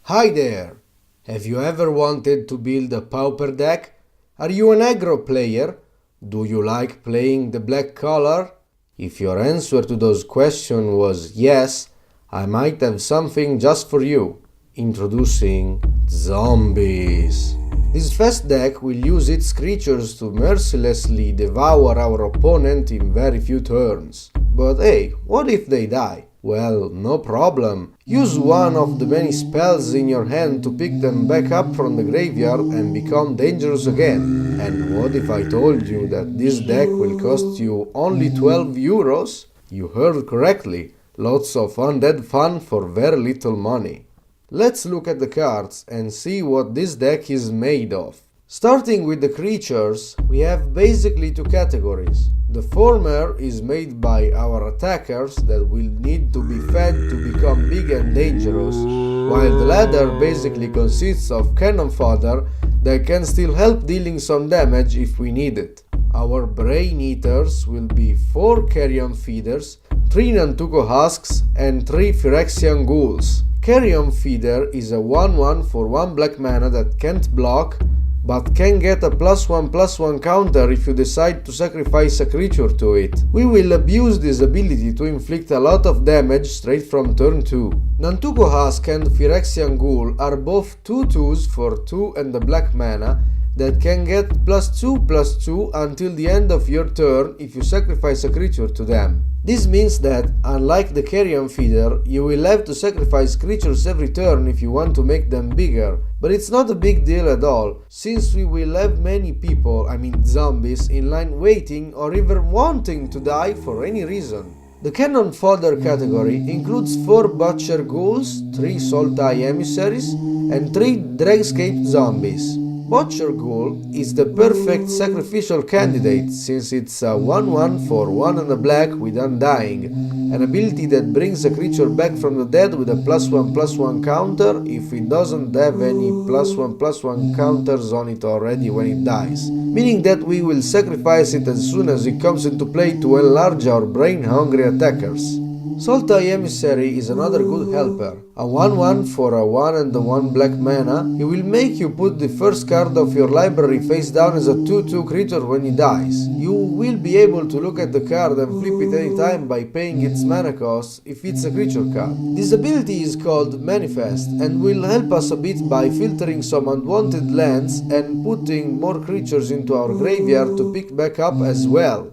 Hi there! Have you ever wanted to build a Pauper deck? Are you an Aggro player? Do you like playing the black color? If your answer to those questions was yes, I might have something just for you. Introducing Zombies. This fast deck will use its creatures to mercilessly devour our opponent in very few turns. But hey, what if they die? Well, no problem. Use one of the many spells in your hand to pick them back up from the graveyard and become dangerous again. And what if I told you that this deck will cost you only 12 euros? You heard correctly. Lots of undead fun for very little money. Let's look at the cards and see what this deck is made of. Starting with the creatures, we have basically two categories. The former is made by our attackers that will need to be fed to become big and dangerous, while the latter basically consists of cannon fodder that can still help dealing some damage if we need it. Our Brain Eaters will be 4 Carrion Feeders, 3 Nantuko Husks and 3 Phyrexian Ghouls. Carrion Feeder is a 1/1 for 1 black mana that can't block, but can get a +1/+1 counter if you decide to sacrifice a creature to it. We will abuse this ability to inflict a lot of damage straight from turn 2. Nantuko Husk and Phyrexian Ghoul are both 2/2s for 2 and a black mana that can get +2/+2 until the end of your turn if you sacrifice a creature to them. This means that, unlike the Carrion Feeder, you will have to sacrifice creatures every turn if you want to make them bigger. But it's not a big deal at all, since we will have many people, zombies, in line waiting or even wanting to die for any reason. The cannon fodder category includes 4 Butcher Ghouls, 3 Sultai Emissaries, and 3 Dregscape Zombies. Butcher Ghoul is the perfect sacrificial candidate since it's a 1/1 for 1 and a black with Undying, an ability that brings a creature back from the dead with a +1/+1 counter if it doesn't have any +1/+1 counters on it already when it dies, meaning that we will sacrifice it as soon as it comes into play to enlarge our brain-hungry attackers. Sultai Emissary is another good helper. A 1/1 for a 1 and a 1 black mana, he will make you put the first card of your library face down as a 2/2 creature when he dies. You will be able to look at the card and flip it anytime by paying its mana cost if it's a creature card. This ability is called Manifest and will help us a bit by filtering some unwanted lands and putting more creatures into our graveyard to pick back up as well.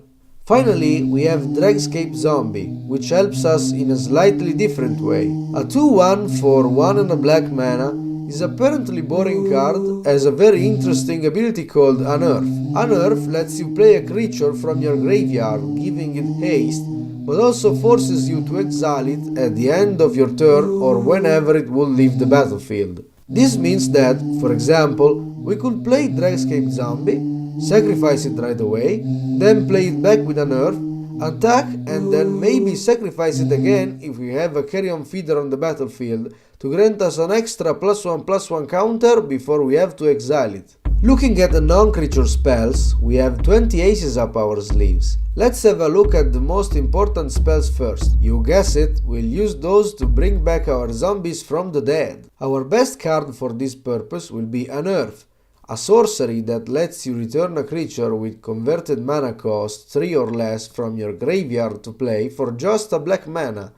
Finally, we have Dregscape Zombie, which helps us in a slightly different way. A 2/1 for 1 and a black mana is apparently boring card, has a very interesting ability called Unearth. Unearth lets you play a creature from your graveyard, giving it haste, but also forces you to exile it at the end of your turn or whenever it will leave the battlefield. This means that, for example, we could play Dregscape Zombie, sacrifice it right away, then play it back with Unearth, attack, and then maybe sacrifice it again if we have a Carrion Feeder on the battlefield to grant us an extra +1/+1 counter before we have to exile it. Looking at the non-creature spells, we have 20 aces up our sleeves. Let's have a look at the most important spells first. You guess it, we'll use those to bring back our zombies from the dead. Our best card for this purpose will be Unearth, a sorcery that lets you return a creature with converted mana cost 3 or less from your graveyard to play for just a black mana.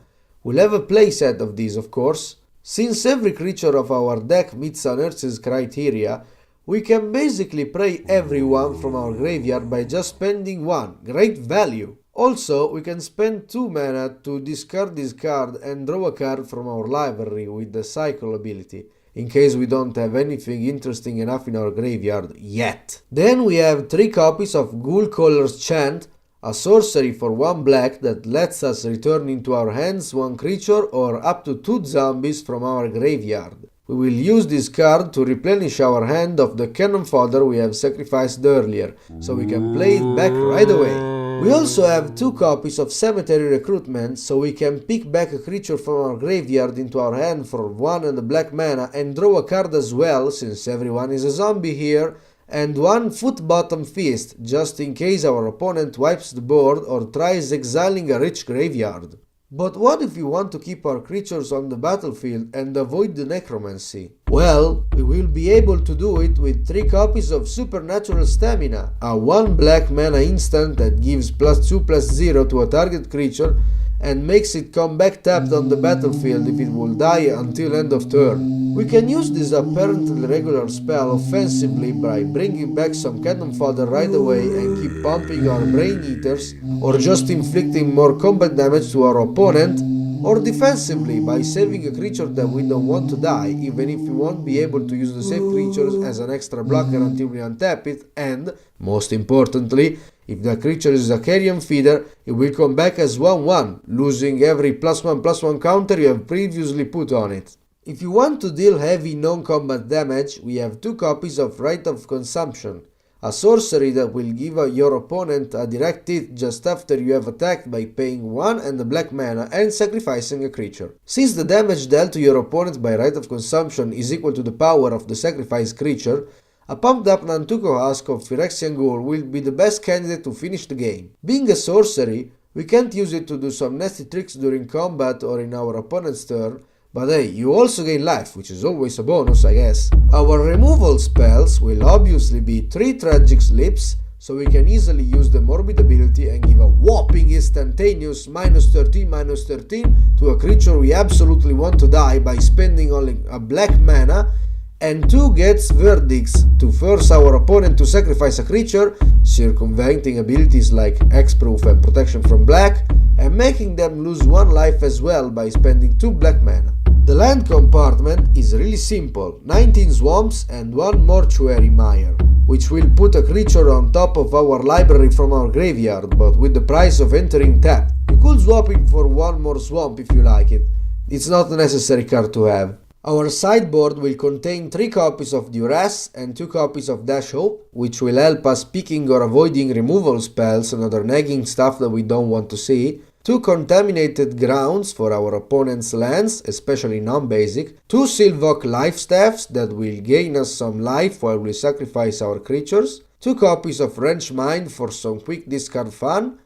We'll have a playset of these, of course. Since every creature of our deck meets Unearth's criteria, we can basically play everyone from our graveyard by just spending 1. Great value! Also, we can spend 2 mana to discard this card and draw a card from our library with the Cycle ability, in case we don't have anything interesting enough in our graveyard yet. Then we have 3 copies of Ghoulcaller's Chant, a sorcery for 1 black that lets us return into our hands 1 creature or up to 2 zombies from our graveyard. We will use this card to replenish our hand of the cannon fodder we have sacrificed earlier, so we can play it back right away. We also have 2 copies of Cemetery Recruitment, so we can pick back a creature from our graveyard into our hand for 1 and a black mana and draw a card as well, since everyone is a zombie here, and 1 Footbottom Feast, just in case our opponent wipes the board or tries exiling a rich graveyard. But what if we want to keep our creatures on the battlefield and avoid the necromancy? Well, we will be able to do it with 3 copies of Supernatural Stamina, a 1 black mana instant that gives +2/+0 to a target creature and makes it come back tapped on the battlefield if it will die until end of turn. We can use this apparently regular spell offensively by bringing back some cannon fodder right away and keep pumping our brain eaters, or just inflicting more combat damage to our opponent, or defensively by saving a creature that we don't want to die, even if we won't be able to use the same creatures as an extra blocker until we untap it, and, most importantly, if the creature is a Carrion Feeder, it will come back as 1/1, losing every +1/+1 counter you have previously put on it. If you want to deal heavy non-combat damage, we have 2 copies of Rite of Consumption, a sorcery that will give your opponent a direct hit just after you have attacked by paying 1 and a black mana and sacrificing a creature. Since the damage dealt to your opponent by Rite of Consumption is equal to the power of the sacrificed creature, a pumped up Nantuko Husk of Phyrexian Ghoul will be the best candidate to finish the game. Being a sorcery, we can't use it to do some nasty tricks during combat or in our opponent's turn, but hey, you also gain life, which is always a bonus, I guess. Our removal spells will obviously be 3 Tragic Slips, so we can easily use the Morbid ability and give a whopping instantaneous -13/-13 to a creature we absolutely want to die by spending only a black mana, and 2 Geth's Verdicts to force our opponent to sacrifice a creature, circumventing abilities like Hexproof and Protection from Black, and making them lose 1 life as well by spending 2 black mana. The land compartment is really simple, 19 swamps and 1 Mortuary Mire, which will put a creature on top of our library from our graveyard, but with the price of entering tapped. You could swap it for 1 more swamp if you like it. It's not a necessary card to have. Our sideboard will contain 3 copies of Duress and 2 copies of Dash Hope, which will help us picking or avoiding removal spells and other nagging stuff that we don't want to see, 2 Contaminated Grounds for our opponent's lands, especially non-basic, 2 Sylvok Lifestaffs that will gain us some life while we sacrifice our creatures, 2 copies of Wrench Mind for some quick discard fun,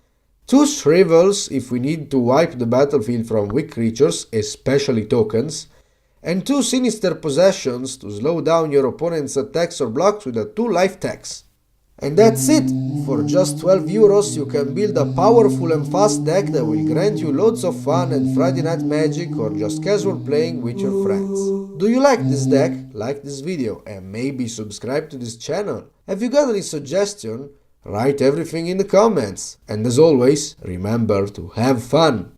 2 Shrivels if we need to wipe the battlefield from weak creatures, especially tokens, and 2 Sinister Possessions to slow down your opponent's attacks or blocks with a 2 life tax. And that's it! For just 12 euros you can build a powerful and fast deck that will grant you loads of fun and Friday night magic or just casual playing with your friends. Do you like this deck? Like this video and maybe subscribe to this channel. Have you got any suggestion? Write everything in the comments. And as always, remember to have fun!